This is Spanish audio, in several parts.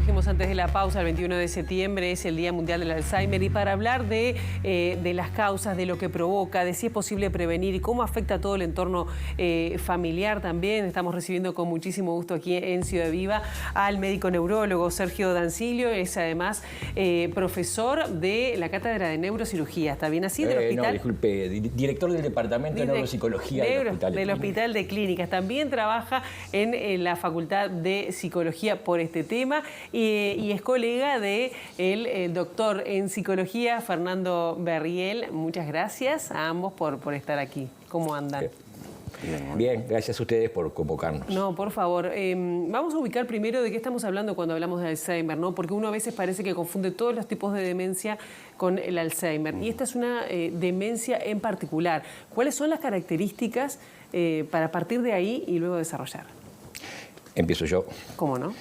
dijimos antes de la pausa, el 21 de septiembre es el Día Mundial del Alzheimer, y para hablar de las causas, de lo que provoca, de si es posible prevenir y cómo afecta a todo el entorno familiar también, estamos recibiendo con muchísimo gusto aquí en Ciudad Viva al médico neurólogo Sergio Dancilio. Es además profesor de la Cátedra de Neurocirugía. ¿Está bien así? Del hospital. No, disculpe, director del Departamento de Neuropsicología del Hospital de Clínicas. También trabaja en la Facultad de Psicología por este tema y es colega del doctor en psicología Fernando Berriel. Muchas gracias a ambos por estar aquí. ¿Cómo andan? Bien, gracias a ustedes por convocarnos. No, por favor. Vamos a ubicar primero de qué estamos hablando cuando hablamos de Alzheimer, ¿no? Porque uno a veces parece que confunde todos los tipos de demencia con el Alzheimer. Y esta es una demencia en particular. ¿Cuáles son las características para partir de ahí y luego desarrollar? Empiezo yo. ¿Cómo no?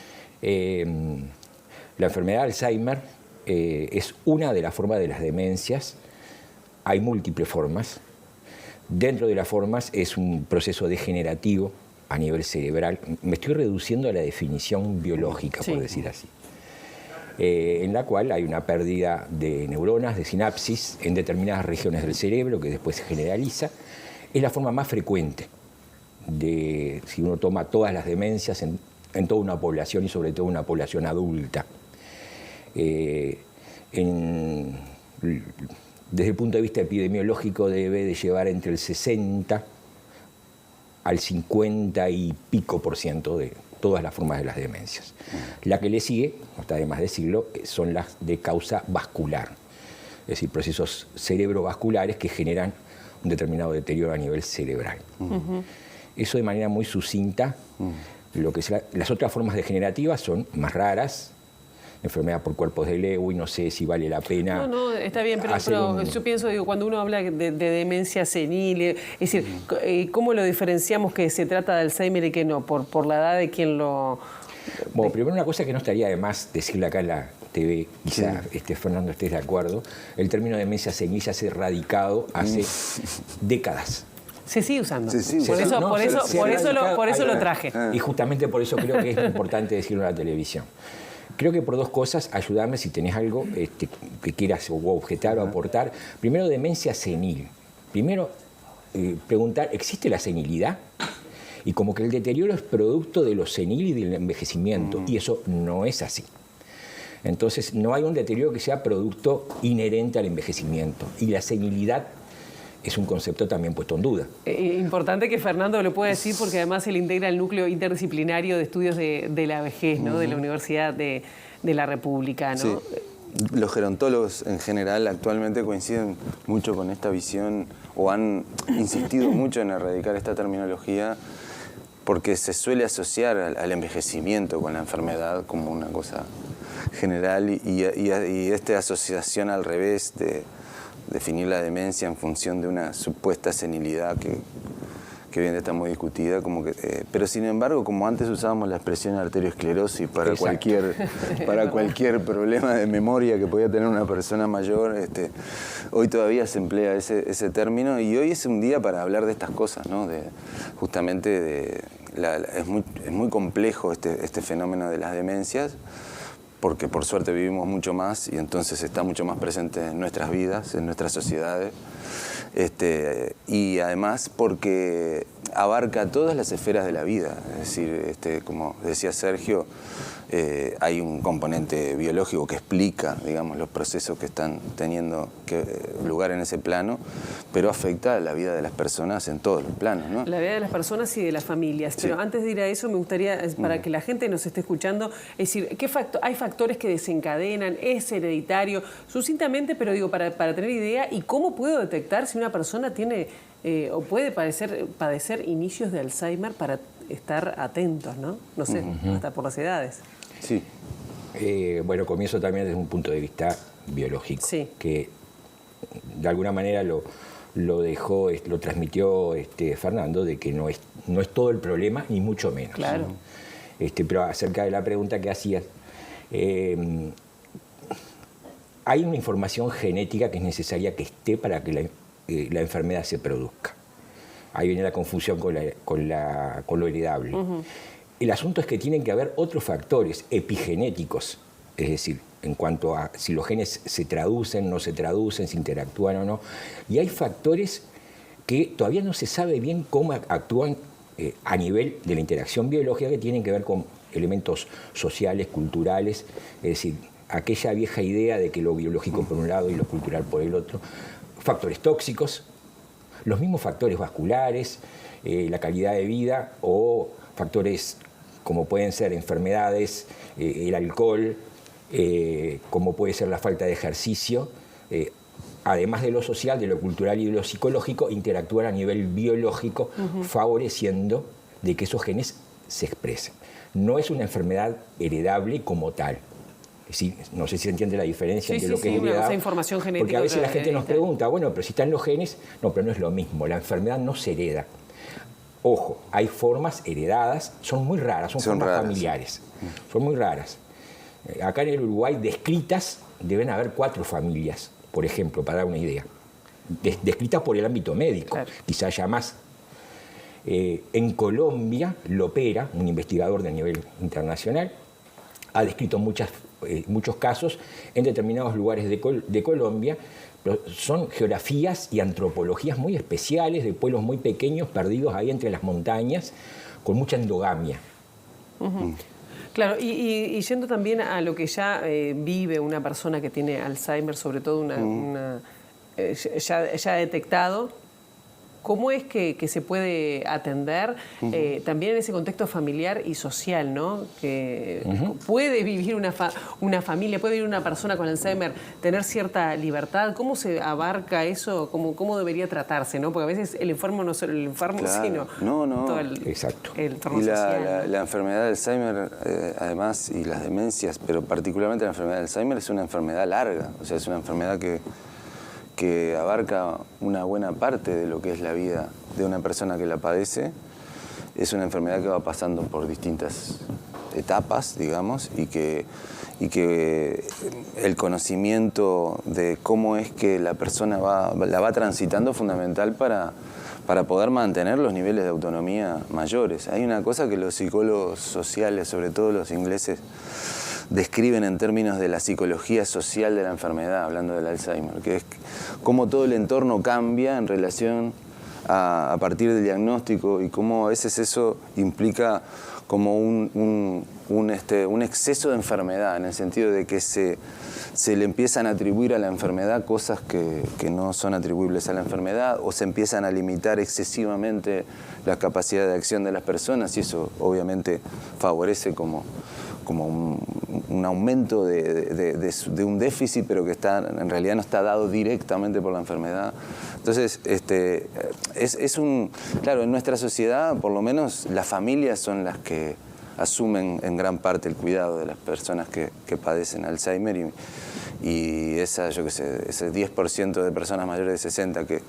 La enfermedad de Alzheimer es una de las formas de las demencias. Hay múltiples formas. Dentro de las formas es un proceso degenerativo a nivel cerebral. Me estoy reduciendo a la definición biológica, por decir así. En la cual hay una pérdida de neuronas, de sinapsis, en determinadas regiones del cerebro, que después se generaliza. Es la forma más frecuente si uno toma todas las demencias en toda una población y sobre todo una población adulta. Desde el punto de vista epidemiológico debe de llevar entre el 60 al 50 y pico % de todas las formas de las demencias. La que le sigue, no está de más decirlo, son las de causa vascular, es decir, procesos cerebrovasculares que generan un determinado deterioro a nivel cerebral. Eso de manera muy sucinta. Las otras formas degenerativas son más raras. Enfermedad por cuerpos de Lewy, no sé si vale la pena. No, está bien, pero yo pienso, cuando uno habla de demencia senil, es decir, ¿cómo lo diferenciamos que se trata de Alzheimer y que no? ¿Por la edad de quien lo...? Bueno, primero una cosa que no estaría de más decirle acá en la TV, quizá Fernando estés de acuerdo, el término demencia senil ya se ha erradicado hace décadas. Se sigue usando. Por eso lo traje. Y justamente por eso creo que es importante decirlo en la televisión. Creo que por dos cosas, ayudarme si tenés algo que quieras objetar o aportar. Primero, demencia senil. Primero, preguntar, ¿existe la senilidad? Y como que el deterioro es producto de lo senil y del envejecimiento, y eso no es así. Entonces, no hay un deterioro que sea producto inherente al envejecimiento. Y la senilidad es un concepto también puesto en duda. Importante que Fernando lo pueda decir porque además él integra el núcleo interdisciplinario de estudios de la vejez, ¿no? De la Universidad de la República, ¿no? Sí. Los gerontólogos en general actualmente coinciden mucho con esta visión o han insistido mucho en erradicar esta terminología porque se suele asociar al envejecimiento con la enfermedad como una cosa general y esta asociación al revés de definir la demencia en función de una supuesta senilidad que hoy en día está muy discutida, pero sin embargo, como antes usábamos la expresión arteriosclerosis para cualquier problema de memoria que podía tener una persona mayor, hoy todavía se emplea ese término y hoy es un día para hablar de estas cosas, ¿no? Es muy complejo este fenómeno de las demencias, porque por suerte vivimos mucho más y entonces está mucho más presente en nuestras vidas, en nuestras sociedades, y además porque abarca todas las esferas de la vida, es decir, como decía Sergio, hay un componente biológico que explica, digamos, los procesos que están teniendo lugar en ese plano, pero afecta a la vida de las personas en todos los planos, ¿no? La vida de las personas y de las familias. Sí. Pero antes de ir a eso, me gustaría, para que la gente nos esté escuchando, es decir, hay factores que desencadenan, es hereditario, sucintamente, pero digo, para tener idea, y cómo puedo detectar si una persona tiene o puede padecer inicios de Alzheimer para estar atentos, ¿no? No sé, hasta por las edades. Sí. Bueno, comienzo también desde un punto de vista biológico, que de alguna manera lo transmitió Fernando, de que no es todo el problema, ni mucho menos. Claro. Pero acerca de la pregunta que hacías, hay una información genética que es necesaria que esté para que la enfermedad se produzca. Ahí viene la confusión con lo heredable. El asunto es que tienen que haber otros factores epigenéticos, es decir, en cuanto a si los genes se traducen, no se traducen, si interactúan o no. Y hay factores que todavía no se sabe bien cómo actúan a nivel de la interacción biológica, que tienen que ver con elementos sociales, culturales, es decir, aquella vieja idea de que lo biológico por un lado y lo cultural por el otro. Factores tóxicos, los mismos factores vasculares, la calidad de vida o factores como pueden ser enfermedades, el alcohol, como puede ser la falta de ejercicio, además de lo social, de lo cultural y de lo psicológico, interactúan a nivel biológico, favoreciendo de que esos genes se expresen. No es una enfermedad heredable como tal. Sí, no sé si se entiende la diferencia entre lo que es heredad, información genética, porque a veces la gente nos pregunta, bueno, pero si están los genes, no, pero no es lo mismo, la enfermedad no se hereda. Ojo, hay formas heredadas, son muy raras, son formas raras, familiares, son muy raras. Acá en el Uruguay, descritas, deben haber 4 familias, por ejemplo, para dar una idea, descritas por el ámbito médico, claro. Quizá haya más. En Colombia, Lopera, un investigador de nivel internacional, ha descrito muchos casos en determinados lugares de Colombia, pero son geografías y antropologías muy especiales de pueblos muy pequeños perdidos ahí entre las montañas con mucha endogamia. Claro, y yendo también a lo que ya vive una persona que tiene Alzheimer, sobre todo ya detectado, ¿cómo es que se puede atender también en ese contexto familiar y social, ¿no? Que puede vivir una familia, puede vivir una persona con Alzheimer, tener cierta libertad. ¿Cómo se abarca eso? ¿Cómo debería tratarse, ¿no? Porque a veces el enfermo no es solo el enfermo, claro. sino todo el entorno social. La enfermedad de Alzheimer, además, y las demencias, pero particularmente la enfermedad de Alzheimer, es una enfermedad larga. O sea, es una enfermedad que abarca una buena parte de lo que es la vida de una persona que la padece. Es una enfermedad que va pasando por distintas etapas, digamos, y que el conocimiento de cómo es que la persona la va transitando es fundamental para poder mantener los niveles de autonomía mayores. Hay una cosa que los psicólogos sociales, sobre todo los ingleses, describen en términos de la psicología social de la enfermedad, hablando del Alzheimer, que es cómo todo el entorno cambia en relación a partir del diagnóstico y cómo a veces eso implica como un exceso de enfermedad, en el sentido de que se le empiezan a atribuir a la enfermedad cosas que no son atribuibles a la enfermedad, o se empiezan a limitar excesivamente la capacidad de acción de las personas, y eso obviamente favorece como un aumento de un déficit, pero que en realidad no está dado directamente por la enfermedad. Entonces, claro, en nuestra sociedad, por lo menos, las familias son las que asumen en gran parte el cuidado de las personas que padecen Alzheimer, y ese 10% de personas mayores de 60 que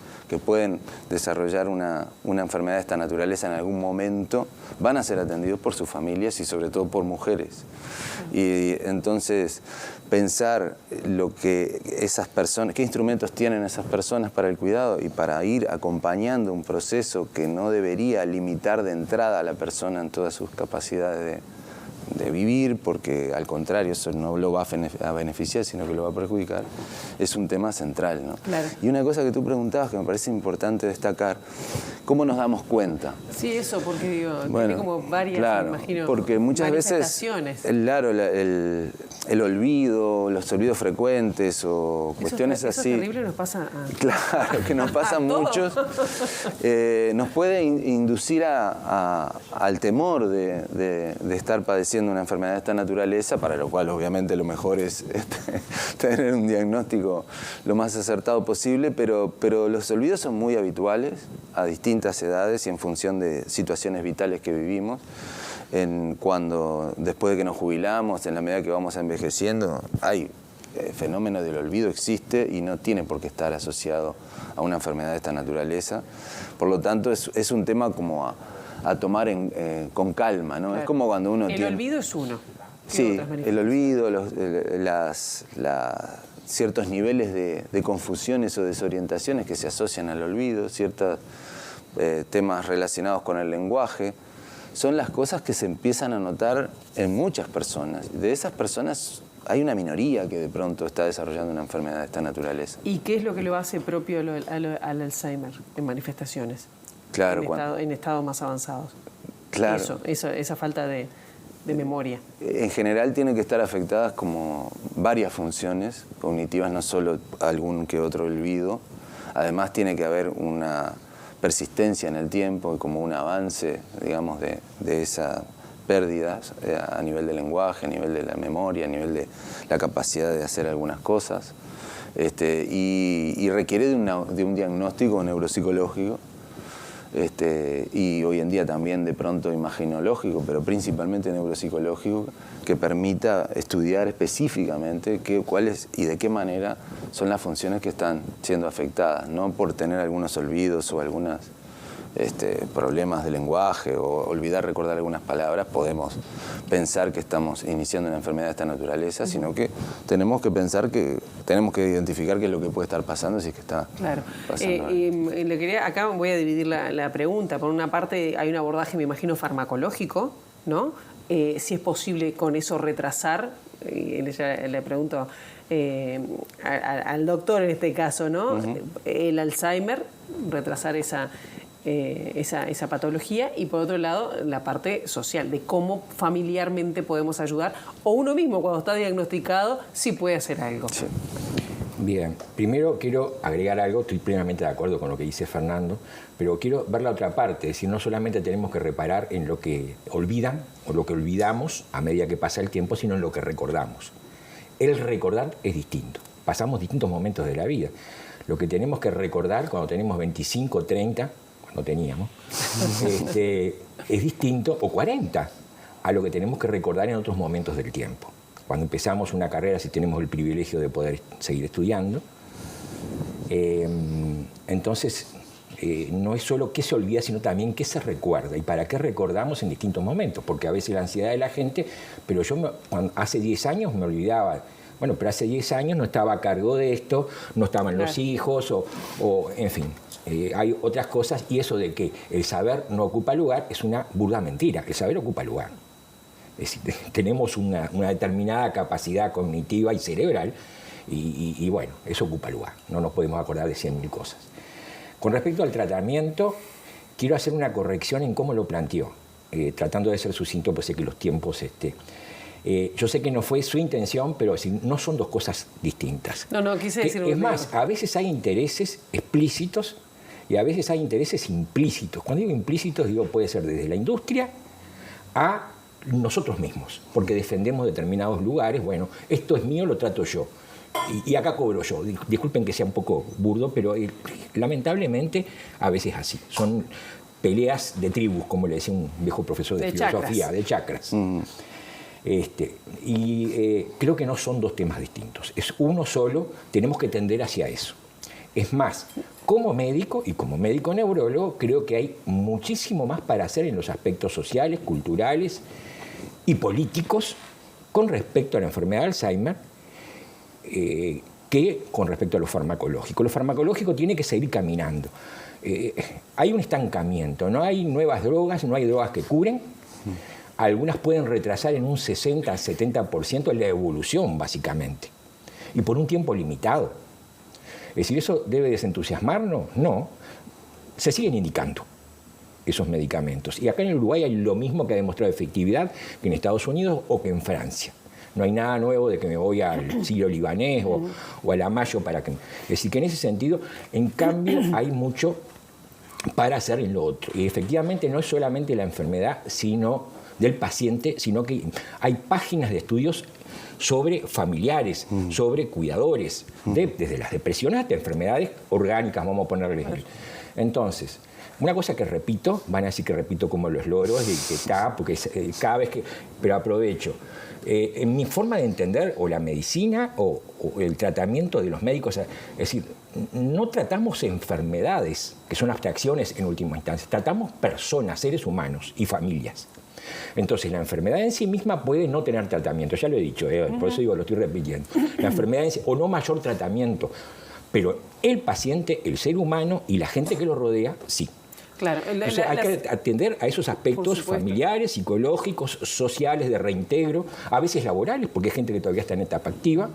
pueden desarrollar una enfermedad de esta naturaleza en algún momento, van a ser atendidos por sus familias y sobre todo por mujeres. Y entonces pensar esas personas, qué instrumentos tienen esas personas para el cuidado y para ir acompañando un proceso que no debería limitar de entrada a la persona en todas sus capacidades de vivir, porque al contrario eso no lo va a beneficiar, sino que lo va a perjudicar, es un tema central, ¿no? Claro. Y una cosa que tú preguntabas que me parece importante destacar, ¿cómo nos damos cuenta? Sí, eso, porque digo, tiene como varias, claro, me imagino, porque muchas veces, claro, el olvido, los olvidos frecuentes o cuestiones así. Eso terrible nos pasa a... Claro, que nos pasa a muchos. Nos puede inducir al temor de estar padeciendo una enfermedad de esta naturaleza, para lo cual obviamente lo mejor es tener un diagnóstico lo más acertado posible, pero los olvidos son muy habituales a distintas edades y en función de situaciones vitales que vivimos. Después de que nos jubilamos, en la medida que vamos envejeciendo, hay fenómeno del olvido, existe y no tiene por qué estar asociado a una enfermedad de esta naturaleza. Por lo tanto, es un tema como a tomar con calma, ¿no? Claro. Es como cuando uno El olvido es uno. Sí, el olvido, ciertos niveles de confusiones o desorientaciones que se asocian al olvido, ciertos temas relacionados con el lenguaje, son las cosas que se empiezan a notar en muchas personas. De esas personas hay una minoría que de pronto está desarrollando una enfermedad de esta naturaleza. ¿Y qué es lo que lo hace propio al Alzheimer en manifestaciones? Claro, En estados más avanzados. Claro. Esa falta de memoria. En general tienen que estar afectadas como varias funciones cognitivas, no solo algún que otro olvido. Además tiene que haber una persistencia en el tiempo y como un avance, digamos, de esas pérdidas a nivel del lenguaje, a nivel de la memoria, a nivel de la capacidad de hacer algunas cosas. Y requiere de un diagnóstico neuropsicológico. Y hoy en día también de pronto imagenológico, pero principalmente neuropsicológico, que permita estudiar específicamente cuáles y de qué manera son las funciones que están siendo afectadas, no por tener algunos olvidos o algunos problemas de lenguaje o olvidar recordar algunas palabras, podemos pensar que estamos iniciando una enfermedad de esta naturaleza, sino que tenemos que pensar que tenemos que identificar qué es lo que puede estar pasando si es que está pasando. Acá voy a dividir la pregunta. Por una parte hay un abordaje, me imagino, farmacológico, ¿no? Si es posible con eso retrasar, le pregunto al doctor en este caso, ¿no? El Alzheimer, retrasar esa patología, y por otro lado la parte social, de cómo familiarmente podemos ayudar, o uno mismo cuando está diagnosticado sí puede hacer algo. Sí. Bien, primero quiero agregar algo, estoy plenamente de acuerdo con lo que dice Fernando, pero quiero ver la otra parte, es decir, no solamente tenemos que reparar en lo que olvidan o lo que olvidamos a medida que pasa el tiempo, sino en lo que recordamos. El recordar es distinto, pasamos distintos momentos de la vida. Lo que tenemos que recordar cuando tenemos 25, 30, cuando teníamos, es distinto, o 40, a lo que tenemos que recordar en otros momentos del tiempo. Cuando empezamos una carrera, si tenemos el privilegio de poder seguir estudiando, entonces no es solo qué se olvida, sino también qué se recuerda y para qué recordamos en distintos momentos, porque a veces la ansiedad de la gente, pero yo hace 10 años me olvidaba, bueno, pero hace 10 años no estaba a cargo de esto, no estaban los hijos, o en fin, hay otras cosas, y eso de que el saber no ocupa lugar es una burda mentira, el saber ocupa lugar. Es decir, tenemos una determinada capacidad cognitiva y cerebral y bueno, eso ocupa lugar. No nos podemos acordar de 100.000 cosas. Con respecto al tratamiento, quiero hacer una corrección en cómo lo planteó, tratando de ser sucinto, pues sé que los tiempos... yo sé que no fue su intención, pero no son dos cosas distintas. No, quise decir... Es más, a veces hay intereses explícitos y a veces hay intereses implícitos. Cuando digo implícitos, digo, puede ser desde la industria a nosotros mismos, porque defendemos determinados lugares. Bueno, esto es mío, lo trato yo. Y acá cobro yo. Disculpen que sea un poco burdo, pero lamentablemente a veces es así. Son peleas de tribus, como le decía un viejo profesor de filosofía, de chakras. Creo que no son dos temas distintos. Es uno solo, tenemos que tender hacia eso. Es más, como médico y como médico neurólogo, creo que hay muchísimo más para hacer en los aspectos sociales, culturales y políticos con respecto a la enfermedad de Alzheimer que con respecto a lo farmacológico. Lo farmacológico tiene que seguir caminando. Hay un estancamiento, no hay nuevas drogas, no hay drogas que curen. Algunas pueden retrasar en un 60-70% la evolución, básicamente, y por un tiempo limitado. Es decir, ¿eso debe desentusiasmarnos? No. Se siguen indicando esos medicamentos. Y acá en Uruguay hay lo mismo que ha demostrado efectividad que en Estados Unidos o que en Francia. No hay nada nuevo de que me voy al Sirio libanés o al Amayo para que... Es decir, que en ese sentido, en cambio, hay mucho para hacer en lo otro. Y efectivamente no es solamente la enfermedad del paciente, sino que hay páginas de estudios sobre familiares, sobre cuidadores, desde las depresiones hasta enfermedades orgánicas, vamos a ponerles. Entonces, una cosa que repito, van a decir que repito como los loros, y que está, porque cada vez que... Pero aprovecho. En mi forma de entender, o la medicina o el tratamiento de los médicos, es decir, no tratamos enfermedades, que son abstracciones en última instancia, tratamos personas, seres humanos y familias. Entonces, la enfermedad en sí misma puede no tener tratamiento, ya lo he dicho, por eso digo, lo estoy repitiendo. La enfermedad en sí, o no mayor tratamiento, pero el paciente, el ser humano y la gente que lo rodea, sí. Claro. Entonces hay que atender a esos aspectos familiares, psicológicos, sociales, de reintegro, a veces laborales, porque hay gente que todavía está en etapa activa.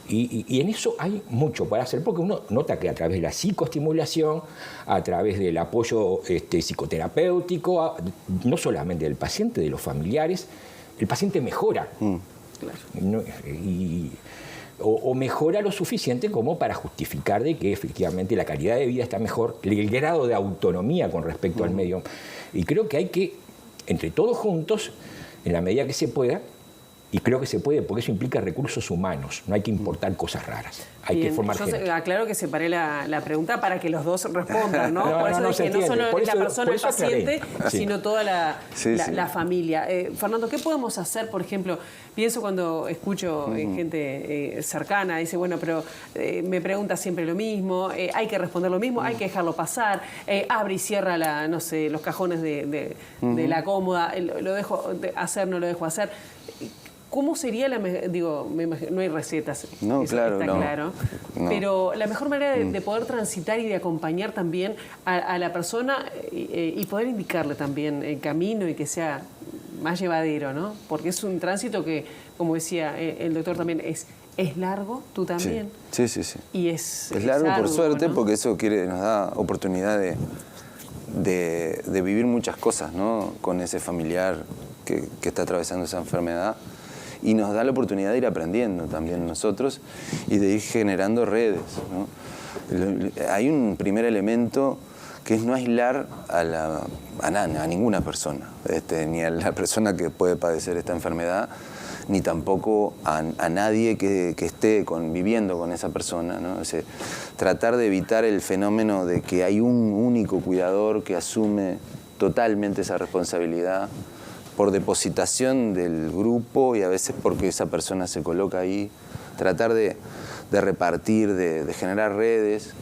Y en eso hay mucho para hacer, porque uno nota que a través de la psicoestimulación, a través del apoyo psicoterapéutico, no solamente del paciente, de los familiares, el paciente mejora. Claro. O mejora lo suficiente como para justificar de que efectivamente la calidad de vida está mejor, el grado de autonomía con respecto al medio. Y creo que hay que, entre todos juntos, en la medida que se pueda, y creo que se puede porque eso implica recursos humanos, no hay que importar cosas raras, hay que formar gente. Yo aclaro que separé la pregunta para que los dos respondan, ¿no? Por eso dije, no solo la persona, el paciente, sino toda la familia. Fernando, ¿qué podemos hacer, por ejemplo? Pienso cuando escucho gente cercana, dice, bueno, pero me pregunta siempre lo mismo, hay que responder lo mismo, hay que dejarlo pasar, abre y cierra los cajones de la cómoda, lo dejo hacer, no lo dejo hacer. ¿Cómo sería no hay recetas, no, eso claro, está claro, pero la mejor manera de poder transitar y de acompañar también a la persona y poder indicarle también el camino y que sea más llevadero, ¿no? Porque es un tránsito que, como decía el doctor también, es largo, tú también. Sí. Y es largo arduo, por suerte, ¿no? porque eso nos da oportunidad de vivir muchas cosas, ¿no? Con ese familiar que está atravesando esa enfermedad. Y nos da la oportunidad de ir aprendiendo también nosotros y de ir generando redes, ¿no? Hay un primer elemento que es no aislar a ninguna persona, ni a la persona que puede padecer esta enfermedad, ni tampoco a nadie que esté viviendo con esa persona, ¿no? O sea, tratar de evitar el fenómeno de que hay un único cuidador que asume totalmente esa responsabilidad por depositación del grupo y a veces porque esa persona se coloca ahí, tratar de repartir, de generar redes,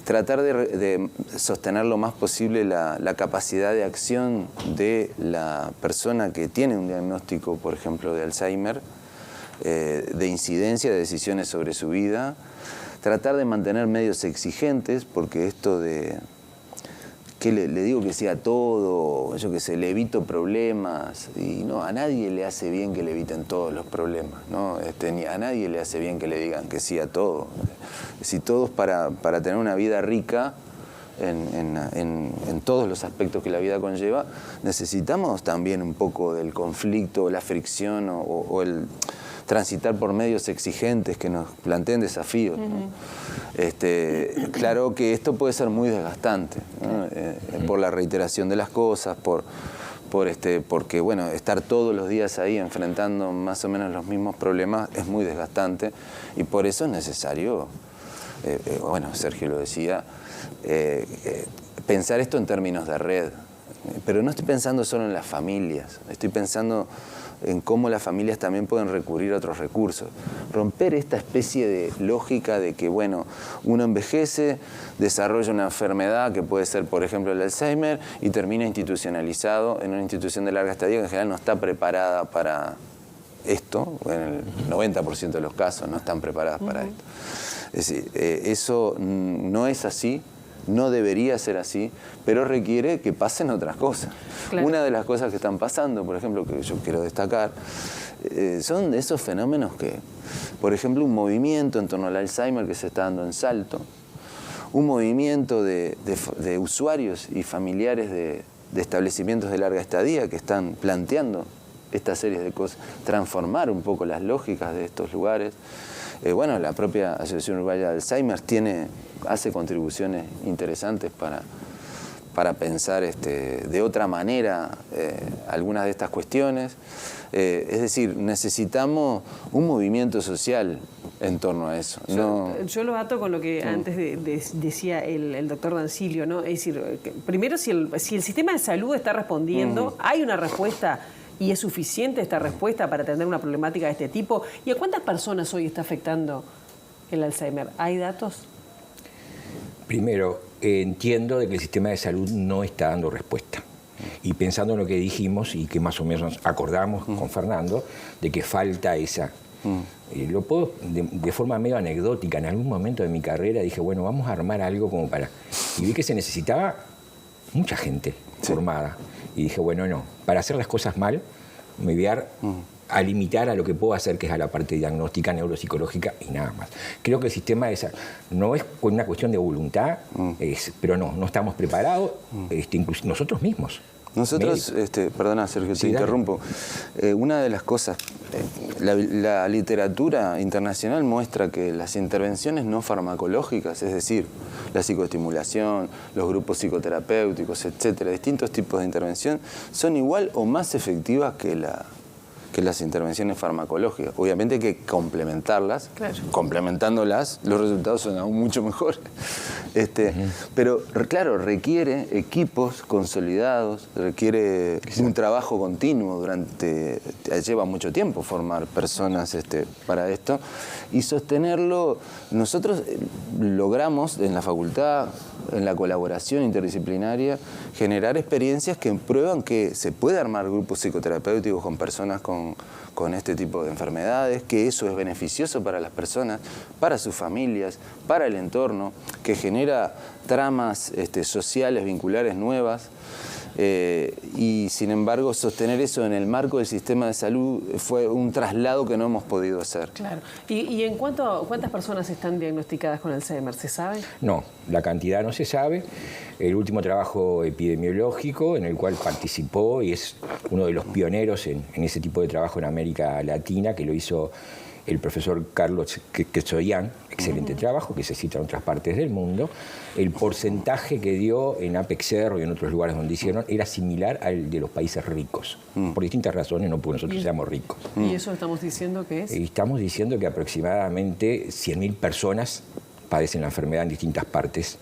tratar de sostener lo más posible la capacidad de acción de la persona que tiene un diagnóstico, por ejemplo, de Alzheimer, de incidencia de decisiones sobre su vida, tratar de mantener medios exigentes, porque esto de que le digo que sí a todo, yo que sé, le evito problemas, y no, a nadie le hace bien que le eviten todos los problemas, ¿no? Ni a nadie le hace bien que le digan que sí a todo. Si todos para tener una vida rica en todos los aspectos que la vida conlleva, necesitamos también un poco del conflicto, la fricción o el transitar por medios exigentes que nos planteen desafíos, ¿no? Claro que esto puede ser muy desgastante, ¿no? Por la reiteración de las cosas, porque bueno, estar todos los días ahí enfrentando más o menos los mismos problemas es muy desgastante y por eso es necesario, bueno, Sergio lo decía, pensar esto en términos de red. Pero no estoy pensando solo en las familias, estoy pensando en cómo las familias también pueden recurrir a otros recursos. Romper esta especie de lógica de que, bueno, uno envejece, desarrolla una enfermedad que puede ser, por ejemplo, el Alzheimer, y termina institucionalizado en una institución de larga estadía que en general no está preparada para esto, en el 90% de los casos no están preparadas para esto. Es decir, eso no es así. No debería ser así, pero requiere que pasen otras cosas. Claro. Una de las cosas que están pasando, por ejemplo, que yo quiero destacar, son de esos fenómenos que, por ejemplo, un movimiento en torno al Alzheimer que se está dando en Salto, un movimiento de usuarios y familiares de establecimientos de larga estadía que están planteando esta serie de cosas, transformar un poco las lógicas de estos lugares. Bueno, la propia Asociación Uruguaya de Alzheimer hace contribuciones interesantes para pensar de otra manera algunas de estas cuestiones. Es decir, necesitamos un movimiento social en torno a eso. Yo lo ato con lo que antes decía el doctor Dancilio, ¿no? Es decir, primero si el sistema de salud está respondiendo, hay una respuesta. ¿Y es suficiente esta respuesta para atender una problemática de este tipo? ¿Y a cuántas personas hoy está afectando el Alzheimer? ¿Hay datos? Primero, entiendo de que el sistema de salud no está dando respuesta. Y pensando en lo que dijimos y que más o menos acordamos con Fernando, de que falta esa. Lo puedo, de forma medio anecdótica, en algún momento de mi carrera dije, bueno, vamos a armar algo como para... Y vi que se necesitaba mucha gente formada. Y dije, bueno, no, para hacer las cosas mal, me voy a limitar a lo que puedo hacer, que es a la parte diagnóstica, neuropsicológica y nada más. Creo que el sistema no es una cuestión de voluntad, pero no estamos preparados, incluso nosotros mismos. Nosotros, perdona Sergio, te interrumpo. Una de las cosas, la literatura internacional muestra que las intervenciones no farmacológicas, es decir, la psicoestimulación, los grupos psicoterapéuticos, etcétera, distintos tipos de intervención, son igual o más efectivas que las intervenciones farmacológicas. Obviamente hay que complementarlas, complementándolas los resultados son aún mucho mejores. Pero claro, requiere equipos consolidados, requiere un trabajo continuo lleva mucho tiempo formar personas para esto y sostenerlo. Nosotros logramos en la facultad, en la colaboración interdisciplinaria, generar experiencias que prueban que se puede armar grupos psicoterapéuticos con personas con este tipo de enfermedades, que eso es beneficioso para las personas, para sus familias, para el entorno, que genera tramas sociales, vinculares nuevas. Y sin embargo sostener eso en el marco del sistema de salud fue un traslado que no hemos podido hacer. Claro. ¿Y en cuántas personas están diagnosticadas con Alzheimer? ¿Se sabe? No, la cantidad no se sabe. El último trabajo epidemiológico en el cual participó y es uno de los pioneros en ese tipo de trabajo en América Latina, que lo hizo el profesor Carlos Quechoyan, excelente trabajo, que se cita en otras partes del mundo. El porcentaje que dio en Apexer y en otros lugares donde hicieron era similar al de los países ricos, por distintas razones, no porque nosotros seamos ricos. ¿Y eso estamos diciendo que es? Estamos diciendo que aproximadamente 100.000 personas padecen la enfermedad en distintas partes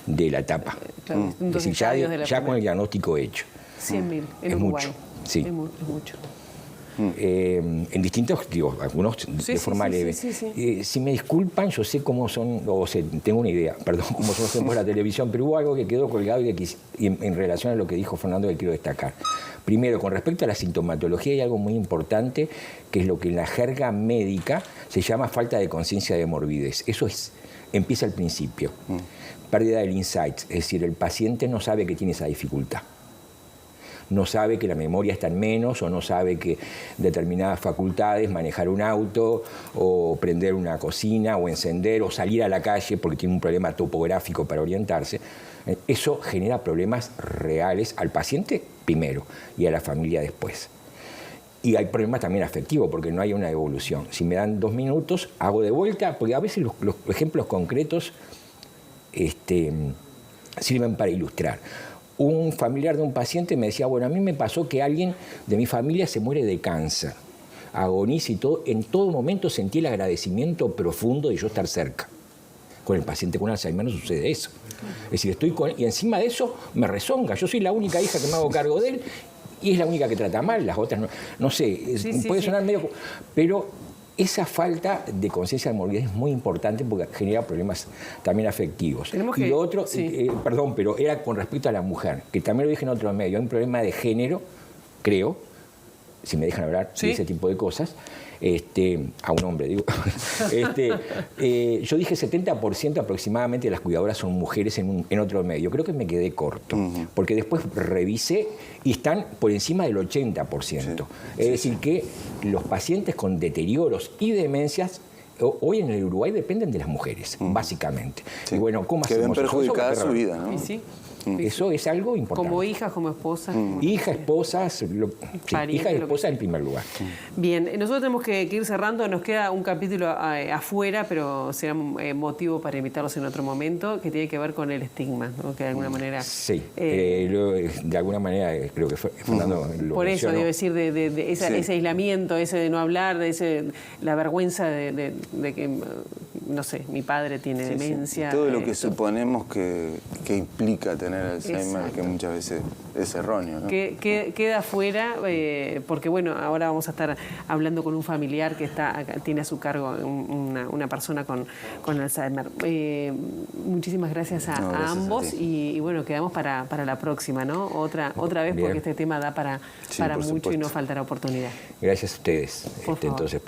de la etapa. Claro, es decir, ya con el diagnóstico hecho. 100.000 en es Uruguay. Mucho, sí. Es mucho. En distintos, algunos de forma leve. Si me disculpan, yo sé cómo son, tengo una idea, perdón, cómo son los tiempos de la televisión, pero hubo algo que quedó colgado y en relación a lo que dijo Fernando que quiero destacar. Primero, con respecto a la sintomatología hay algo muy importante, que es lo que en la jerga médica se llama falta de conciencia de morbidez. Eso empieza al principio. Pérdida del insight, es decir, el paciente no sabe que tiene esa dificultad. No sabe que la memoria está en menos o no sabe que determinadas facultades, manejar un auto o prender una cocina o encender o salir a la calle porque tiene un problema topográfico para orientarse. Eso genera problemas reales al paciente primero y a la familia después. Y hay problemas también afectivos porque no hay una evolución. Si me dan 2 minutos, hago de vuelta, porque a veces los ejemplos concretos sirven para ilustrar. Un familiar de un paciente me decía, bueno, a mí me pasó que alguien de mi familia se muere de cáncer, agoniza y todo. En todo momento sentí el agradecimiento profundo de yo estar cerca. Con el paciente con Alzheimer no sucede eso. Es decir, y encima de eso me rezonga. Yo soy la única hija que me hago cargo de él y es la única que trata mal, las otras no sé, puede sonar medio... Pero esa falta de conciencia de morbidez es muy importante porque genera problemas también afectivos. Y lo otro, perdón, pero era con respecto a la mujer, que también lo dije en otro medio, hay un problema de género, creo, si me dejan hablar de ese tipo de cosas, a un hombre, digo. Yo dije 70% aproximadamente de las cuidadoras son mujeres en otro medio. Creo que me quedé corto, porque después revisé y están por encima del 80%. Es decir, que los pacientes con deterioros y demencias hoy en el Uruguay dependen de las mujeres, básicamente. Y bueno, ¿cómo hacemos? Que ven perjudicada su vida, ¿no? Eso es algo importante. Como hijas, como esposas. Hija, esposas, hija y esposa en primer lugar. Bien, nosotros tenemos que ir cerrando, nos queda un capítulo afuera, pero será motivo para invitarlos en otro momento, que tiene que ver con el estigma, ¿no? Que de alguna manera... Sí, de alguna manera creo que Fernando lo por eso, mencionó. debo decir, de ese aislamiento, ese de no hablar, la vergüenza de que, no sé, mi padre tiene demencia. Todo lo que suponemos que implica tener Alzheimer, que muchas veces es erróneo, ¿no? Queda fuera, porque bueno, ahora vamos a estar hablando con un familiar que tiene a su cargo una persona con Alzheimer. Muchísimas gracias a ambos y bueno, quedamos para la próxima, ¿no? Otra vez, porque este tema da para mucho y no faltará oportunidad. Gracias a ustedes. Entonces,